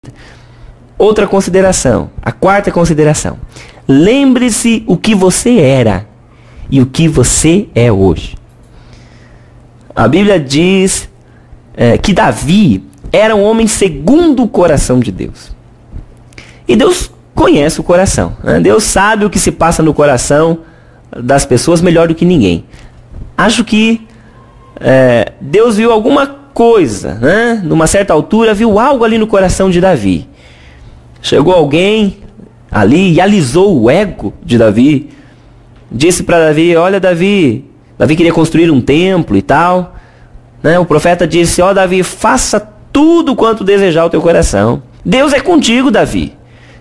vida. Outra consideração, a quarta consideração. Lembre-se o que você era e o que você é hoje. A Bíblia diz que Davi era um homem segundo o coração de Deus. E Deus conhece o coração, né? Deus sabe o que se passa no coração das pessoas melhor do que ninguém. Acho que Deus viu alguma coisa, né? Numa certa altura, viu algo ali no coração de Davi. Chegou alguém ali e alisou o ego de Davi. Disse para Davi, olha Davi queria construir um templo e tal, né? O profeta disse, ó Davi, faça tudo quanto desejar o teu coração. Deus é contigo, Davi.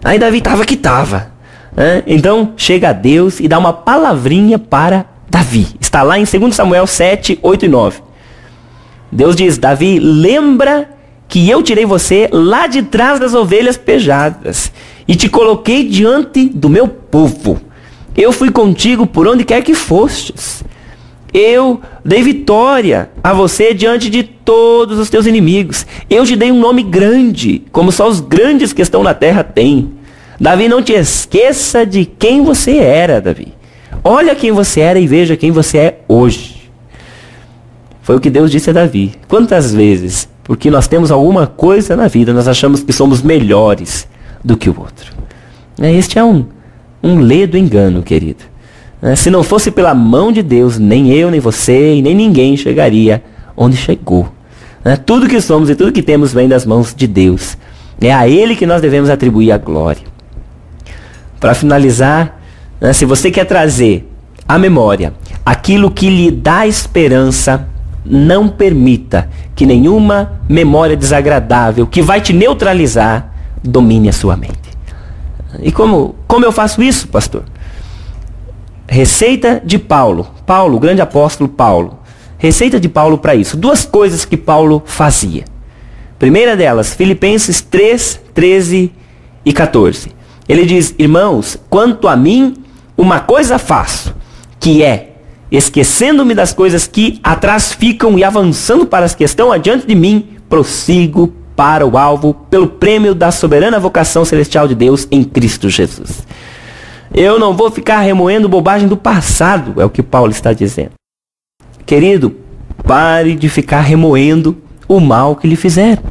Aí Davi estava que estava, né? Então chega a Deus e dá uma palavrinha para Davi. Está lá em 2 Samuel 7, 8 e 9. Deus diz, Davi, lembra que eu tirei você lá de trás das ovelhas pejadas e te coloquei diante do meu povo. Eu fui contigo por onde quer que fostes. Eu dei vitória a você diante de todos os teus inimigos. Eu te dei um nome grande, como só os grandes que estão na terra têm. Davi, não te esqueça de quem você era, Davi. Olha quem você era e veja quem você é hoje. Foi o que Deus disse a Davi. Quantas vezes, porque nós temos alguma coisa na vida, nós achamos que somos melhores do que o outro. Este é um ledo engano, querido. Se não fosse pela mão de Deus, nem eu, nem você e nem ninguém chegaria onde chegou. Tudo que somos e tudo que temos vem das mãos de Deus. É a Ele que nós devemos atribuir a glória. Para finalizar, se você quer trazer à memória aquilo que lhe dá esperança, não permita que nenhuma memória desagradável que vai te neutralizar domine a sua mente. E como eu faço isso, pastor? Receita de Paulo, o grande apóstolo Paulo. Receita de Paulo para isso. Duas coisas que Paulo fazia. Primeira delas, Filipenses 3, 13 e 14. Ele diz, irmãos, quanto a mim, uma coisa faço, que é, esquecendo-me das coisas que atrás ficam e avançando para as que estão adiante de mim, prossigo para o alvo, pelo prêmio da soberana vocação celestial de Deus em Cristo Jesus. Eu não vou ficar remoendo bobagem do passado, é o que Paulo está dizendo. Querido, pare de ficar remoendo o mal que lhe fizeram.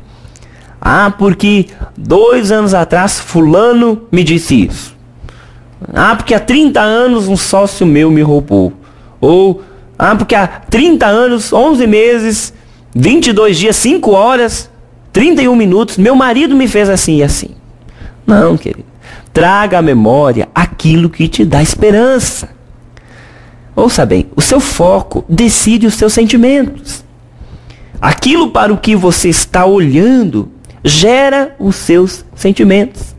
Porque 2 anos atrás fulano me disse isso. Porque há 30 anos um sócio meu me roubou. Ou, porque há 30 anos, 11 meses, 22 dias, 5 horas, 31 minutos, meu marido me fez assim e assim. Não, querido. Traga à memória aquilo que te dá esperança. Ouça bem, o seu foco decide os seus sentimentos. Aquilo para o que você está olhando gera os seus sentimentos.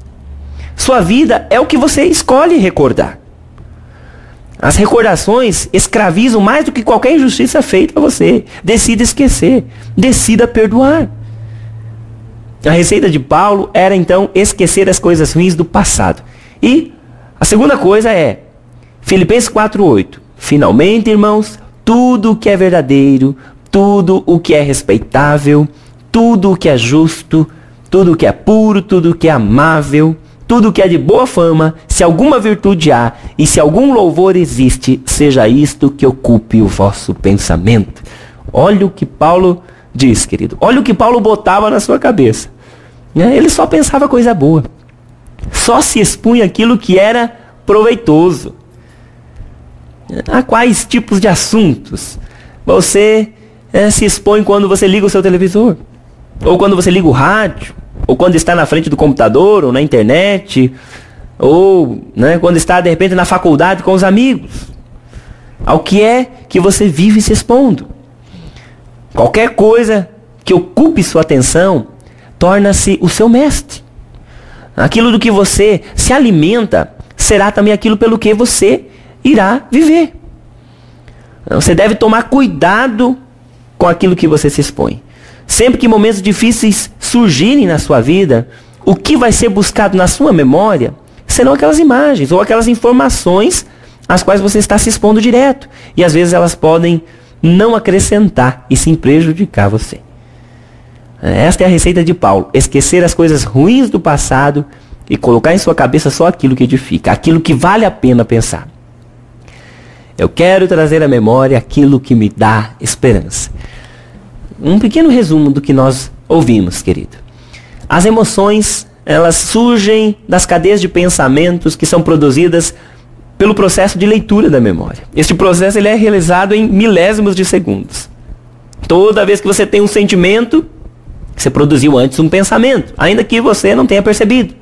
Sua vida é o que você escolhe recordar. As recordações escravizam mais do que qualquer injustiça feita a você. Decida esquecer, decida perdoar. A receita de Paulo era então esquecer as coisas ruins do passado. E a segunda coisa é Filipenses 4:8. Finalmente, irmãos, tudo o que é verdadeiro, tudo o que é respeitável, tudo o que é justo, tudo o que é puro, tudo o que é amável, tudo o que é de boa fama, se alguma virtude há e se algum louvor existe, seja isto que ocupe o vosso pensamento. Olha o que Paulo diz, querido. Olha o que Paulo botava na sua cabeça. Ele só pensava coisa boa. Só se expunha aquilo que era proveitoso. A quais tipos de assuntos você se expõe quando você liga o seu televisor? Ou quando você liga o rádio? Ou quando está na frente do computador, ou na internet? Ou quando está, de repente, na faculdade com os amigos? Ao que é que você vive se expondo? Qualquer coisa que ocupe sua atenção torna-se o seu mestre. Aquilo do que você se alimenta será também aquilo pelo que você irá viver. Você deve tomar cuidado com aquilo que você se expõe. Sempre que momentos difíceis surgirem na sua vida, o que vai ser buscado na sua memória serão aquelas imagens ou aquelas informações às quais você está se expondo direto. E às vezes elas podem não acrescentar e sim prejudicar você. Esta é a receita de Paulo: esquecer as coisas ruins do passado e colocar em sua cabeça só aquilo que edifica, aquilo que vale a pena pensar. Eu quero trazer à memória aquilo que me dá esperança. Um pequeno resumo do que nós ouvimos, querido. As emoções, elas surgem das cadeias de pensamentos que são produzidas pelo processo de leitura da memória. Este processo ele é realizado em milésimos de segundos. Toda vez que você tem um sentimento, você produziu antes um pensamento, ainda que você não tenha percebido.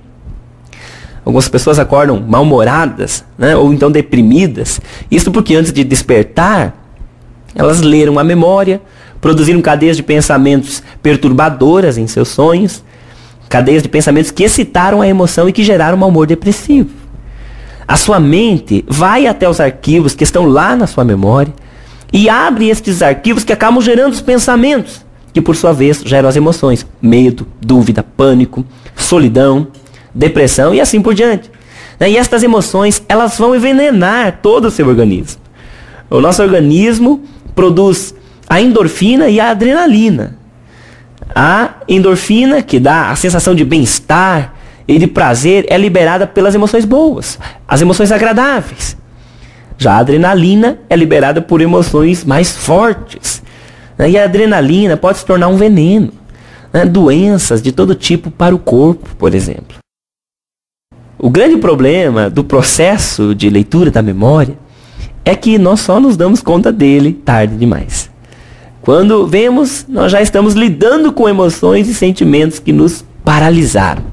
Algumas pessoas acordam mal-humoradas, né, ou então deprimidas. Isso porque antes de despertar, elas leram a memória, produziram cadeias de pensamentos perturbadoras em seus sonhos, cadeias de pensamentos que excitaram a emoção e que geraram um mau humor depressivo. A sua mente vai até os arquivos que estão lá na sua memória e abre estes arquivos que acabam gerando os pensamentos, que por sua vez geram as emoções: medo, dúvida, pânico, solidão, depressão e assim por diante. E estas emoções, elas vão envenenar todo o seu organismo. O nosso organismo produz a endorfina e a adrenalina. A endorfina, que dá a sensação de bem-estar e de prazer, é liberada pelas emoções boas, as emoções agradáveis. Já a adrenalina é liberada por emoções mais fortes. E a adrenalina pode se tornar um veneno. Doenças de todo tipo para o corpo, por exemplo. O grande problema do processo de leitura da memória é que nós só nos damos conta dele tarde demais. Quando vemos, nós já estamos lidando com emoções e sentimentos que nos paralisaram.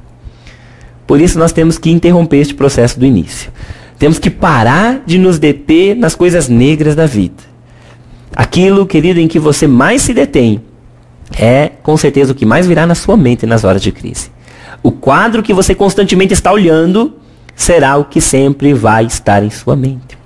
Por isso nós temos que interromper este processo do início. Temos que parar de nos deter nas coisas negras da vida. Aquilo, querido, em que você mais se detém é, com certeza, o que mais virá na sua mente nas horas de crise. O quadro que você constantemente está olhando será o que sempre vai estar em sua mente.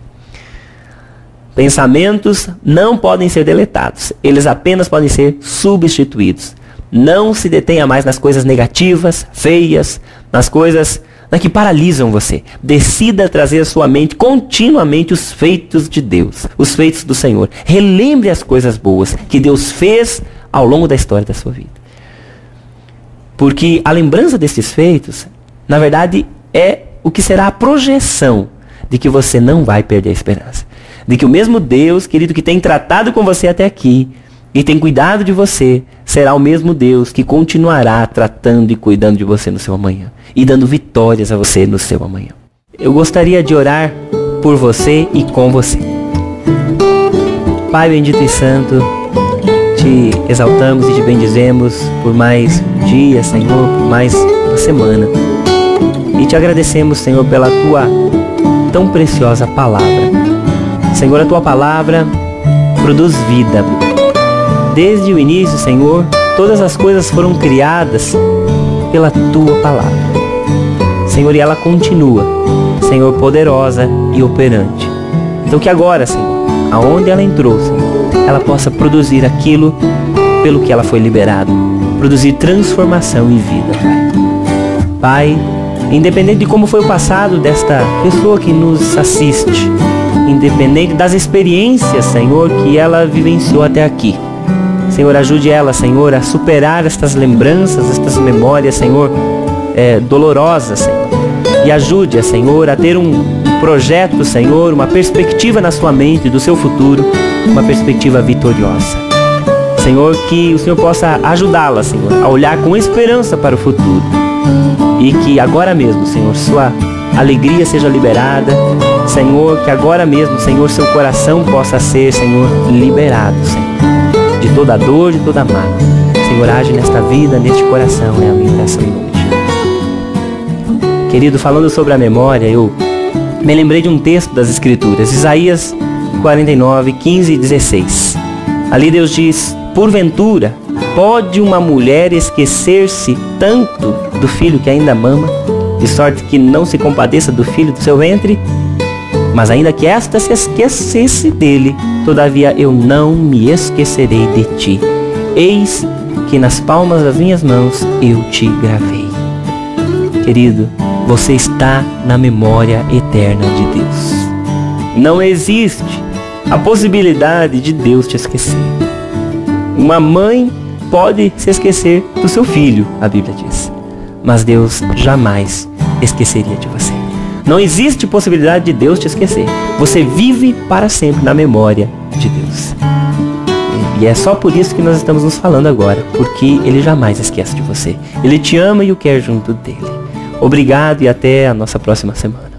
Pensamentos não podem ser deletados. Eles apenas podem ser substituídos. Não se detenha mais nas coisas negativas, feias, nas coisas que paralisam você. Decida trazer à sua mente continuamente os feitos de Deus, os feitos do Senhor. Relembre as coisas boas que Deus fez ao longo da história da sua vida. Porque a lembrança desses feitos, na verdade, é o que será a projeção de que você não vai perder a esperança. De que o mesmo Deus, querido, que tem tratado com você até aqui e tem cuidado de você, será o mesmo Deus que continuará tratando e cuidando de você no seu amanhã. E dando vitórias a você no seu amanhã. Eu gostaria de orar por você e com você. Pai bendito e santo, te exaltamos e te bendizemos por mais um dia, Senhor, por mais uma semana. E te agradecemos, Senhor, pela tua tão preciosa palavra. Senhor, a tua palavra produz vida. Desde o início, Senhor, todas as coisas foram criadas pela tua palavra. Senhor, e ela continua, Senhor, poderosa e operante. Então que agora, Senhor, aonde ela entrou, Senhor, ela possa produzir aquilo pelo que ela foi liberada. Produzir transformação e vida, Pai. Pai, independente de como foi o passado desta pessoa que nos assiste, independente das experiências, Senhor, que ela vivenciou até aqui, Senhor, ajude ela, Senhor, a superar estas lembranças, estas memórias, Senhor, dolorosas, Senhor. E ajude-a, Senhor, a ter um projeto, Senhor, uma perspectiva na sua mente do seu futuro, uma perspectiva vitoriosa. Senhor, que o Senhor possa ajudá-la, Senhor, a olhar com esperança para o futuro. E que agora mesmo, Senhor, sua alegria seja liberada. Senhor, que agora mesmo, Senhor, seu coração possa ser, Senhor, liberado, Senhor, de toda dor, de toda mágoa. Senhor, age nesta vida, neste coração, é a minha oração em nome de Jesus. Querido, falando sobre a memória, eu me lembrei de um texto das Escrituras, Isaías 49, 15 e 16. Ali Deus diz: porventura, pode uma mulher esquecer-se tanto do filho que ainda mama, de sorte que não se compadeça do filho do seu ventre? Mas ainda que esta se esquecesse dele, todavia eu não me esquecerei de ti. Eis que nas palmas das minhas mãos eu te gravei. Querido, você está na memória eterna de Deus. Não existe a possibilidade de Deus te esquecer. Uma mãe pode se esquecer do seu filho, a Bíblia diz. Mas Deus jamais esqueceria de você. Não existe possibilidade de Deus te esquecer. Você vive para sempre na memória de Deus. E é só por isso que nós estamos nos falando agora, porque Ele jamais esquece de você. Ele te ama e o quer junto dele. Obrigado e até a nossa próxima semana.